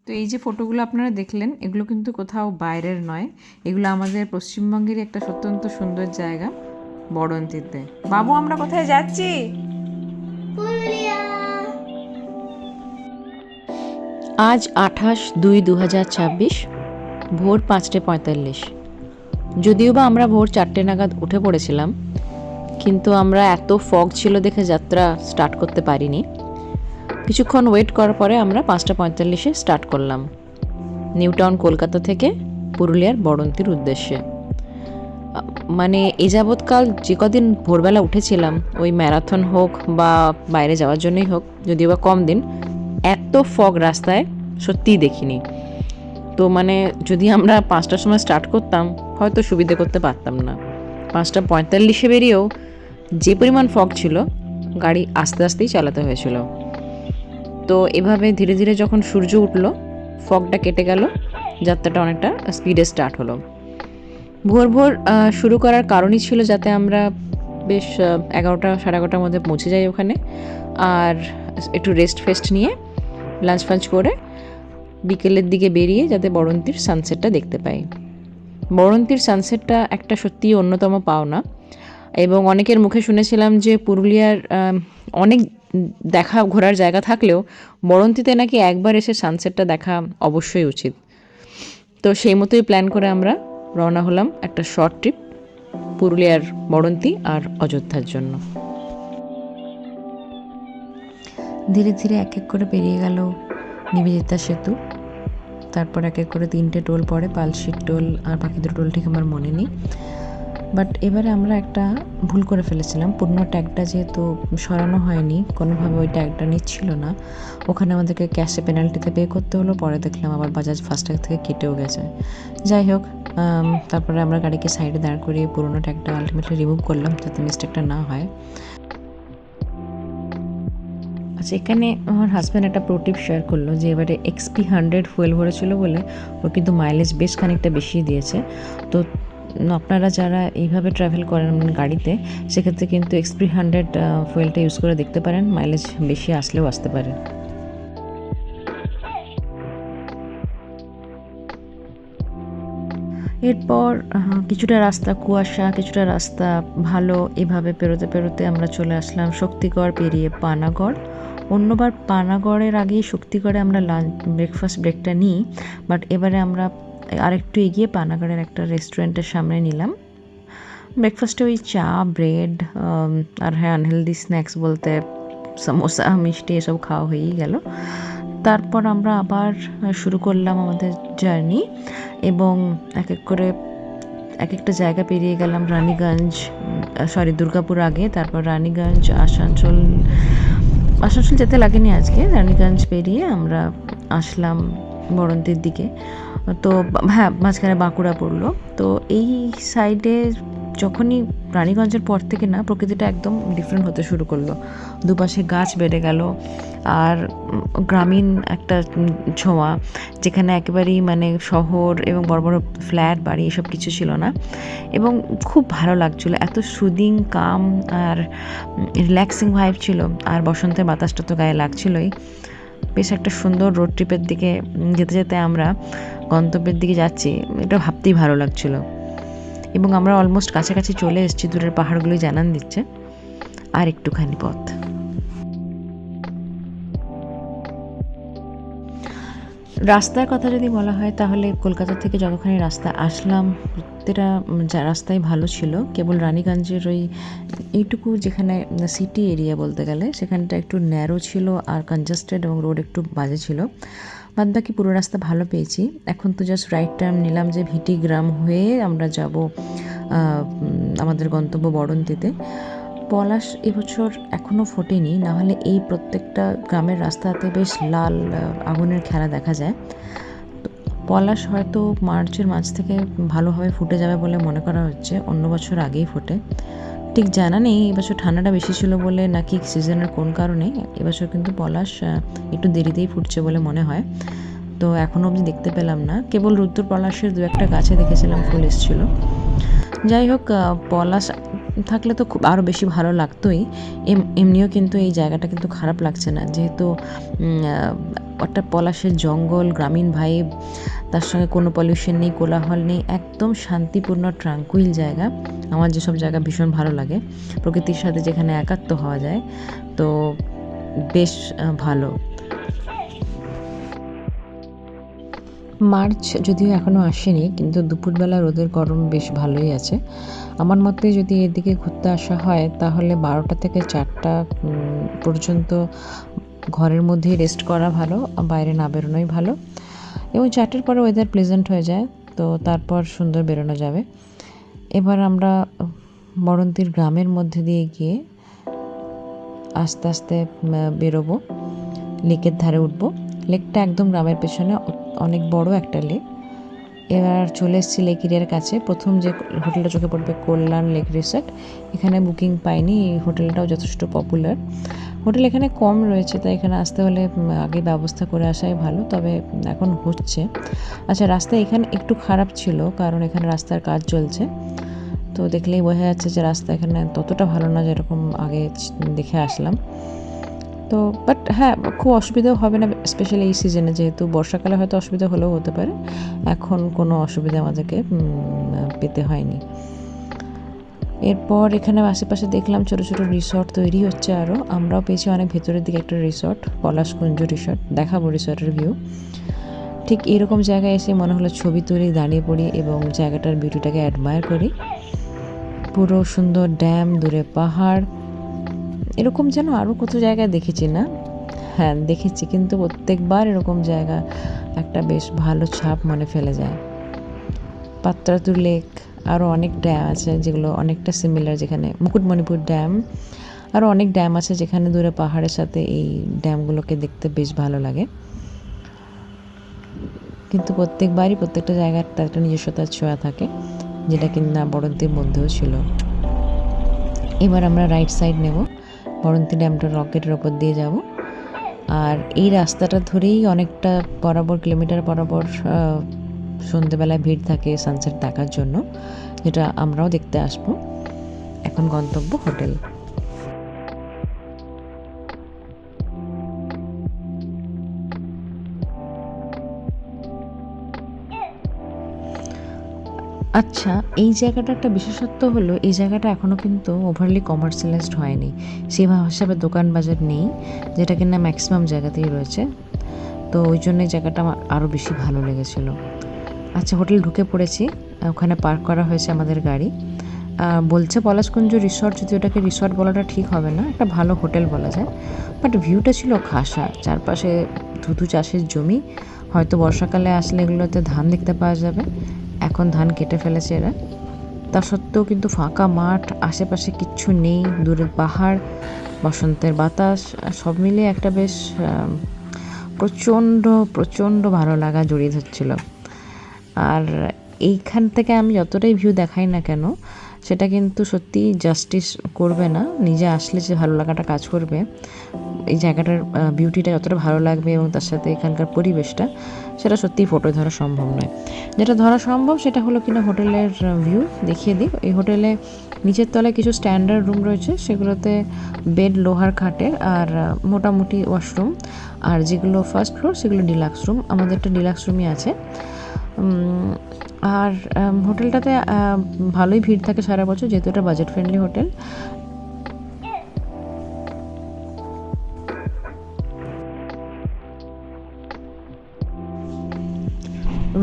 তো এই যে ফটোগুলো আপনারা দেখলেন, এগুলো কিন্তু কোথাও বাইরের নয়, এগুলো আমাদের পশ্চিমবঙ্গেরই একটা অত্যন্ত সুন্দর জায়গা, বড়ন্তিতে। বাবু, আমরা কোথায় যাচ্ছি? আজ 28/2/2026, ভোর 5:45। যদিও বা আমরা ভোর 4টে নাগাদ উঠে পড়েছিলাম, কিন্তু আমরা এত ফগ ছিল দেখে যাত্রা স্টার্ট করতে পারিনি। কিছুক্ষণ ওয়েট করার পরে আমরা 5:45-এ স্টার্ট করলাম, নিউ টাউন কলকাতা থেকে পুরুলিয়ার বড়ন্তির উদ্দেশ্যে। মানে এ যাবৎকাল যে কদিন ভোরবেলা উঠেছিলাম, ওই ম্যারাথন হোক বা বাইরে যাওয়ার জন্যই হোক, যদিও বা কম দিন, এত ফগ রাস্তায় সত্যিই দেখিনি। তো মানে যদি আমরা 5টার সময় স্টার্ট করতাম, হয়তো সুবিধে করতে পারতাম না। 5:45-এ বেরিয়েও যে পরিমাণ ফগ ছিল, গাড়ি আস্তে আস্তেই চালাতে হয়েছিল। তো এভাবে ধীরে ধীরে যখন সূর্য উঠল, ফগটা কেটে গেল, যাত্রাটা অনেকটা স্পিডে স্টার্ট হলো। ভোর ভোর শুরু করার কারণই ছিল যাতে আমরা বেশ 11টা 11:30টার মধ্যে পৌঁছে যাই ওখানে, আর একটু রেস্ট ফেস্ট নিয়ে লাঞ্চ ফাঞ্চ করে বিকেলের দিকে বেরিয়ে যাতে বড়ন্তির সানসেটটা দেখতে পাই। বড়ন্তির সানসেটটা একটা সত্যিই অন্যতম পাওনা, এবং অনেকের মুখে শুনেছিলাম যে পুরুলিয়ার অনেক দেখা ঘোরার জায়গা থাকলেও বড়ন্তিতে নাকি একবার এসে সানসেটটা দেখা অবশ্যই উচিত। তো সেই মতোই প্ল্যান করে আমরা রওনা হলাম একটা শর্ট ট্রিপ পুরুলিয়ার বড়ন্তি আর অযোধ্যার জন্য। ধীরে ধীরে এক এক করে পেরিয়ে গেল নিবেদিতা সেতু, তারপর এক এক করে 3টে টোল পড়ে, পালশির টোল আর বাকি দুটো টোল ঠিক আমার মনে নেই। বাট এবারে আমরা একটা ভুল করে ফেলেছিলাম, পুরনো ট্যাগটা যেহেতু সরানো হয়নি, কোনোভাবে ওই ট্যাগটা নিচ্ছিল না, ওখানে আমাদেরকে ক্যাশে পেনাল্টিতে পে করতে হলো। পরে দেখলাম আবার বাজাজ ফাস্ট্যাগ থেকে কেটেও গেছে। যাই হোক, তারপরে আমরা গাড়িকে সাইডে দাঁড় করিয়ে পুরনো ট্যাগটা আলটিমেটলি রিমুভ করলাম যাতে মিস্টেকটা না হয়। আচ্ছা, এখানে আমার হাজব্যান্ড একটা প্রো টিপ শেয়ার করলো যে এবারে XP100 ফুয়েল ভরেছিল বলে ওর কিন্তু মাইলেজ বেশ খানিকটা বেশি দিয়েছে। তো আপনারা যারা এইভাবে ট্রাভেল করেন গাড়িতে, সেক্ষেত্রে কিন্তু XP100 ফুয়েলটা ইউজ করে দেখতে পারেন, মাইলেজ বেশি আসলেও আসতে পারে। এরপর কিছুটা রাস্তা কুয়াশা, কিছুটা রাস্তা ভালো, এভাবে পেরোতে পেরোতে আমরা চলে আসলাম শক্তিগড় পেরিয়ে পানাগড়। অন্যবার পানাগড়ের আগেই শক্তিগড়ে আমরা ব্রেকফাস্ট ব্রেকটা নিই, বাট এবারে আমরা আরেকটু এগিয়ে পানাগড়ের একটা রেস্টুরেন্টের সামনে নিলাম ব্রেকফাস্টে। ওই চা, ব্রেড, আর হ্যাঁ, আনহেলদি স্ন্যাক্স বলতে সমোসা, মিষ্টি এসব খাওয়া হয়েই গেল। তারপর আমরা আবার শুরু করলাম আমাদের জার্নি, এবং এক এক করে এক একটা জায়গা পেরিয়ে গেলাম। রানীগঞ্জ, দুর্গাপুর আগে, তারপর রানীগঞ্জ, আসানসোল যেতে লাগেনি আজকে। রানীগঞ্জ পেরিয়ে আমরা আসলাম বড়ন্তির দিকে। তো হ্যাঁ, মাঝখানে বাঁকুড়া পড়লো। তো এই সাইডে যখনই রানীগঞ্জের পর থেকে না প্রকৃতিটা একদম ডিফারেন্ট হতে শুরু করলো। দুপাশে গাছ বেড়ে গেল, আর গ্রামীণ একটা ছোঁয়া, যেখানে একেবারেই মানে শহর এবং বড় বড় ফ্ল্যাট বাড়ি এসব কিছু ছিল না, এবং খুব ভালো লাগছিলো। এত সুদিং, কাম আর রিল্যাক্সিং ভাইব ছিল, আর বসন্তের বাতাসটা তো গায়ে লাগছিলই। বেশ একটা সুন্দর রোড ট্রিপের দিকে যেতে যেতে আমরা গন্তব্যের দিকে যাচ্ছি, এটা ভাবতেই ভালো লাগছিল। এবং আমরা অলমোস্ট কাছাকাছি চলে এসেছি, দূরের পাহাড়গুলোই জানান দিচ্ছে আর একটুখানি পথ। রাস্তার কথা যদি বলা হয়, তাহলে কলকাতা থেকে যতখানি রাস্তা আসলাম, প্রত্যেকটা রাস্তাই ভালো ছিল। কেবল রানীগঞ্জের এইটুকু যেখানে সিটি এরিয়া বলতে গেলে, সেখানটা একটু ন্যারো ছিল আর কনজাস্টেড, এবং রোড একটু বাজে ছিল। বাদ বাকি পুরো রাস্তা ভালো পেয়েছি। এখন তো জাস্ট রাইট টার্ন নিলাম যে ভিটি গ্রাম হয়ে আমরা যাব আমাদের গন্তব্য বড়ন্তিতে। পলাশ এবছর এখনও ফোটেনি, নাহলে এই প্রত্যেকটা গ্রামের রাস্তাতে বেশ লাল আগুনের খেলা দেখা যায়। পলাশ হয়তো মার্চের মাঝ থেকে ভালোভাবে ফুটে যাবে বলে মনে করা হচ্ছে, অন্য বছর আগেই ফোটে। ঠিক জানা নেই এবছর ঠান্ডাটা বেশি ছিল বলে নাকি সিজনের কোন কারণে এবছর কিন্তু পলাশ একটু দেরিতেই ফুটছে বলে মনে হয়। তো এখনও অবধি দেখতে পেলাম না, কেবল রুদ্র পলাশের দু একটা গাছে দেখেছিলাম ফুল এসেছিল। যাই হোক, পলাশ থাকলে তো খুব আরও বেশি ভালো লাগতোই। এমনিও কিন্তু এই জায়গাটা কিন্তু খারাপ লাগছে না, যেহেতু একটা পলাশের জঙ্গল, গ্রামীণ ভাইব, তার সঙ্গে কোনো পলিউশন নেই, কোলাহল নেই, একদম শান্তিপূর্ণ ট্রাঙ্কুইল জায়গা। আমার যেসব জায়গা ভীষণ ভালো লাগে, প্রকৃতির সাথে যেখানে একাত্ম হওয়া যায়, তো বেশ ভালো। মার্চ যদিও এখনও আসেনি, কিন্তু দুপুরবেলা রোদের গরম বেশ ভালোই আছে। আমার মতে যদি এদিকে ঘুরতে আসা হয় তাহলে 12টা থেকে 4টা পর্যন্ত ঘরের মধ্যেই রেস্ট করা ভালো, বাইরে না বেরোনোই ভালো। এবং 4টের পরে ওয়েদার প্লেজেন্ট হয়ে যায়, তো তারপর সুন্দর বেরোনো যাবে। এবার আমরা বড়ন্তির গ্রামের মধ্যে দিয়ে গিয়ে আস্তে আস্তে বেরোবো, লেকের ধারে উঠবো। লেকটা একদম গ্রামের পেছনে, অনেক বড় একটা লেক। এবার চলে এসেছি লেক এরিয়ার কাছে। প্রথম যে হোটেলটা চোখে পড়বে কল্যাণ লেক রিসর্ট। এখানে বুকিং পাইনি, এই হোটেলটাও যথেষ্ট পপুলার। হোটেল এখানে কম রয়েছে, তাই এখানে আসতে হলে আগে ব্যবস্থা করে আসাই ভালো, তবে এখন হচ্ছে। আচ্ছা, রাস্তা এখানে একটু খারাপ ছিল, কারণ এখানে রাস্তার কাজ চলছে, তো দেখলেই বোঝা যাচ্ছে যে রাস্তা এখানে ততটা ভালো না যেরকম আগে দেখে আসলাম। তো বাট হ্যাঁ, খুব অসুবিধাও হবে না, স্পেশালি এই সিজনে, যেহেতু বর্ষাকালে হয়তো অসুবিধা হলেও হতে পারে। এখন কোনো অসুবিধা আমাদেরকে পেতে হয়নি। এরপর এখানে আশেপাশে দেখলাম ছোটো ছোটো রিসর্ট তৈরি হচ্ছে আরও। আমরাও পেয়েছি অনেক ভেতরের দিকে একটা রিসর্ট, পলাশকুঞ্জ রিসর্ট। দেখাবো রিসর্টের ভিউ। ঠিক এরকম জায়গায় এসে মনে হলো ছবি তুলি, দাঁড়িয়ে পড়ি এবং জায়গাটার বিউটিটাকে অ্যাডমায়ার করি। পুরো সুন্দর ড্যাম, দূরে পাহাড়, এরকম যেন আরও কত জায়গায় দেখেছি না? হ্যাঁ, দেখেছি, কিন্তু প্রত্যেকবার এরকম জায়গা একটা বেশ ভালো ছাপ মনে ফেলে যায়। পাত্রাতুর লেক, আরও অনেক ড্যাম আছে যেগুলো অনেকটা সিমিলার, যেখানে মুকুটমণিপুর ড্যাম, আরও অনেক ড্যাম আছে যেখানে দূরে পাহাড়ের সাথে এই ড্যামগুলোকে দেখতে বেশ ভালো লাগে। কিন্তু প্রত্যেকবারই প্রত্যেকটা জায়গার তার একটা নিজস্বতার ছোঁয়া থাকে, যেটা কিনা বড়ন্তির মধ্যেও ছিল। এবার আমরা রাইট সাইড নেব, বড়ন্তি ড্যামটা রকেটের ওপর দিয়ে যাব। আর এই রাস্তাটা ধরেই অনেকটা বরাবর, কিলোমিটার বরাবর সন্ধেবেলায় ভিড় থাকে সানসেট দেখার জন্য, যেটা আমরাও দেখতে আসবো। এখন গন্তব্য হোটেল। আচ্ছা, এই জায়গাটা একটা বিশেষত্ব হলো, এই জায়গাটা এখনও কিন্তু ওভারলি কমার্শিয়ালাইজড হয়নি, সেভাবে হিসাবে দোকান বাজার নেই, যেটা কিনা ম্যাক্সিমাম জায়গাতেই রয়েছে। তো ওই জন্য এই জায়গাটা আমার আরও বেশি ভালো লেগেছিল। আচ্ছা, হোটেল ঢুকে পড়েছি, ওখানে পার্ক করা হয়েছে আমাদের গাড়ি। বলছে পলাশকুঞ্জ রিসর্ট, যদি ওটাকে রিসর্ট বলাটা ঠিক হবে না, একটা ভালো হোটেল বলা যায়। বাট ভিউটা ছিল খাসা, চারপাশে ধুধু চাষের জমি, হয়তো বর্ষাকালে আসলে এগুলোতে ধান দেখতে পাওয়া যাবে। এখন ধান কেটে ফেলেছে এরা, তা সত্ত্বেও কিন্তু ফাঁকা মাঠ, আশেপাশে কিচ্ছু নেই, দূরে পাহাড়, বসন্তের বাতাস, সব মিলিয়ে একটা বেশ প্রচণ্ড প্রচণ্ড ভালো লাগা জড়িয়ে ধরছিল। আর এইখান থেকে আমি যতটাই ভিউ দেখাই না কেন, সেটা কিন্তু সত্যি জাস্টিস করবে না। নিজে আসলে যে ভালো লাগাটা কাজ করবে, এই জায়গাটার বিউটিটা যতটা ভালো লাগবে এবং তার সাথে এখানকার পরিবেশটা, সেটা সত্যিই ফটোয় ধরা সম্ভব নয়। যেটা ধরা সম্ভব সেটা হলো কিনা হোটেলের ভিউ দেখিয়ে দিই। এই হোটেলে নিচের তলায় কিছু স্ট্যান্ডার্ড রুম রয়েছে, সেগুলোতে বেড লোহার খাটের, আর মোটামুটি ওয়াশরুম। আর যেগুলো ফার্স্ট ফ্লোর সেগুলো ডিলাক্স রুম, আমাদের একটা ডিলাক্স রুমই আছে। আর হোটেলটাতে ভালোই ভিড় থাকে সারা বছর, যেহেতু এটা budget friendly hotel.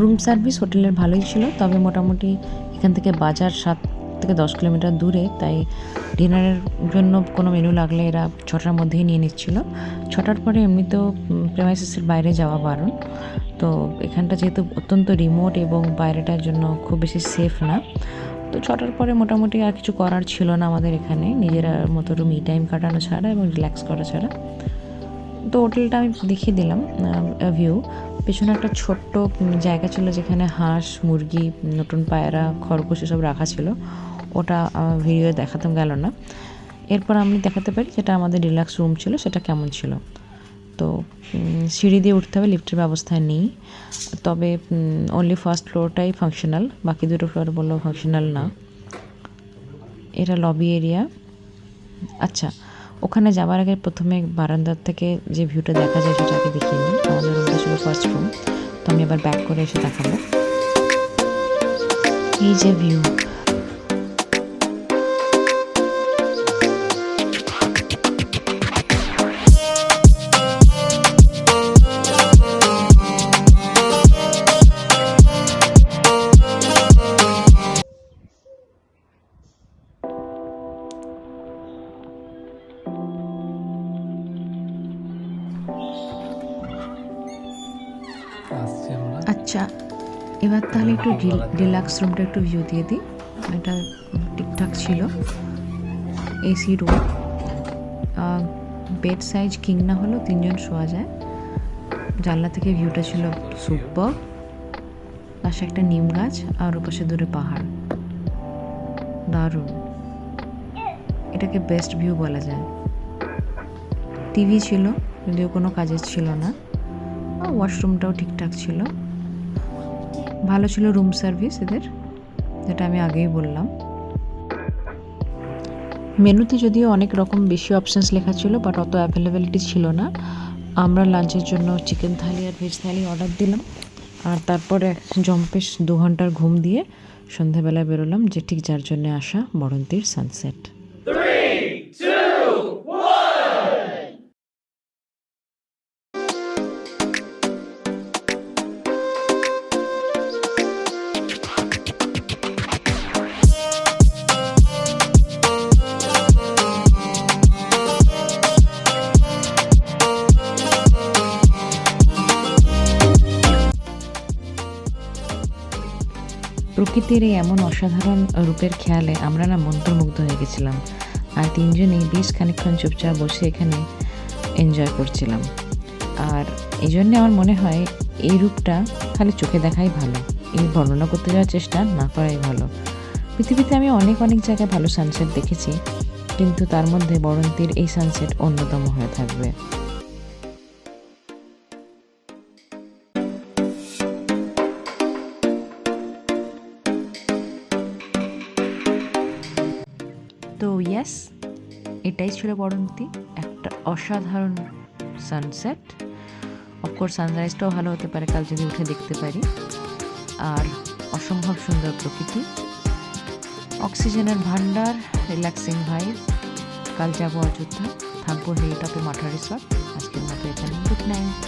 Room service হোটেলের ভালোই ছিল, তবে মোটামুটি এখান থেকে বাজার 7 থেকে 10 কিলোমিটার দূরে, তাই ডিনারের জন্য কোনো মেনু লাগলে এরা 6টার মধ্যেই নিয়ে নিচ্ছিল। 6টার পরে এমনিতেও প্রেমাইসেসের বাইরে যাওয়া বারণ। তো এখানটা যেহেতু অত্যন্ত রিমোট এবং বাইরেটার জন্য খুব বেশি সেফ না, তো 6টার পরে মোটামুটি আর কিছু করার ছিল না আমাদের এখানে, নিজেরা মতো রুম টাইম কাটানো ছাড়া এবং রিল্যাক্স করা ছাড়া। তো হোটেলটা আমি দেখিয়ে দিলাম ভিউ। পেছনে একটা ছোট্ট জায়গা ছিল যেখানে হাঁস, মুরগি, নতুন পায়রা, খরগোশ এসব রাখা ছিল, ওটা ভিডিও দেখাতাম গেল না। এরপর আমি দেখাতে পারি যেটা আমাদের রিল্যাক্স রুম ছিল সেটা কেমন ছিল। তো সিঁড়ি দিয়ে উঠতে হবে, লিফটের ব্যবস্থা নেই, তবে অনলি ফার্স্ট ফ্লোরটাই ফাংশনাল, বাকি দুটো ফ্লোর বললেও ফাংশনাল না। এটা লবি এরিয়া। আচ্ছা, ওখানে যাওয়ার আগে প্রথমে বারান্দার থেকে যে ভিউটা দেখা যায় সেটা আগে দেখিয়ে নিই। আমাদের রুমটা ছিল ফার্স্ট রুম, তো আমি এবার ব্যাক করে এসে দেখাবো। এই যে ভিউ, আচ্ছা এবার তাহলে একটু ডিলাক্স রুমটা একটু ভিউ দিয়ে দিই। এটা ঠিকঠাক ছিল, AC room, bed size king না হলেও 3 জন শোয়া যায়। জানলা থেকে ভিউটা ছিল সুপার, পাশে একটা নিম গাছ আর ওপাশে দূরে পাহাড়, দারুণ। এটাকে বেস্ট ভিউ বলা যায়। টিভি ছিল, যদিও কোনো কাজের ছিল না। ওয়াশরুমটাও ঠিকঠাক ছিল, ভালো ছিল রুম সার্ভিস এদের, যেটা আমি আগেই বললাম। মেনুতে যদিও অনেক রকম বেশি অপশানস লেখা ছিল, বাট অত অ্যাভেলেবিলিটি ছিল না। আমরা লাঞ্চের জন্য চিকেন থালি আর ভেজ থালি অর্ডার দিলাম, আর তারপরে জম্পেশ 2 ঘন্টার ঘুম দিয়ে সন্ধ্যাবেলায় বেরোলাম, যে ঠিক যার জন্য আসা বড়ন্তির সানসেট। 3, 2, 1. প্রকৃতির এই এমন অসাধারণ রূপের খেয়ালে আমরা না মন্ত্রমুগ্ধ হয়ে গেছিলাম, আর 3 জনেই বেশ খানিকক্ষণ চুপচাপ বসে এখানে এনজয় করছিলাম। আর এই জন্যে আমার মনে হয় এই রূপটা খালি চোখে দেখাই ভালো, এই বর্ণনা করতে যাওয়ার চেষ্টা না করাই ভালো। পৃথিবীতে আমি অনেক জায়গায় ভালো সানসেট দেখেছি, কিন্তু তার মধ্যে বড়ন্তির এই সানসেট অন্যতম হয়ে থাকবে। তো ইয়েস, এটাই ছিল বড়ন্তি, একটা অসাধারণ সানসেট। অফকোর্স সানরাইজটাও ভালো হতে পারে কাল যদি উঠে দেখতে পারি। আর অসম্ভব সুন্দর প্রকৃতি, অক্সিজেনের ভান্ডার, রিল্যাক্সিং ভাইব। কাল যাবো অযোধ্যা, থাকবো হিলটপে মাঠা রিসর্ট। আজকের মতো এখানে, গুড নাইট।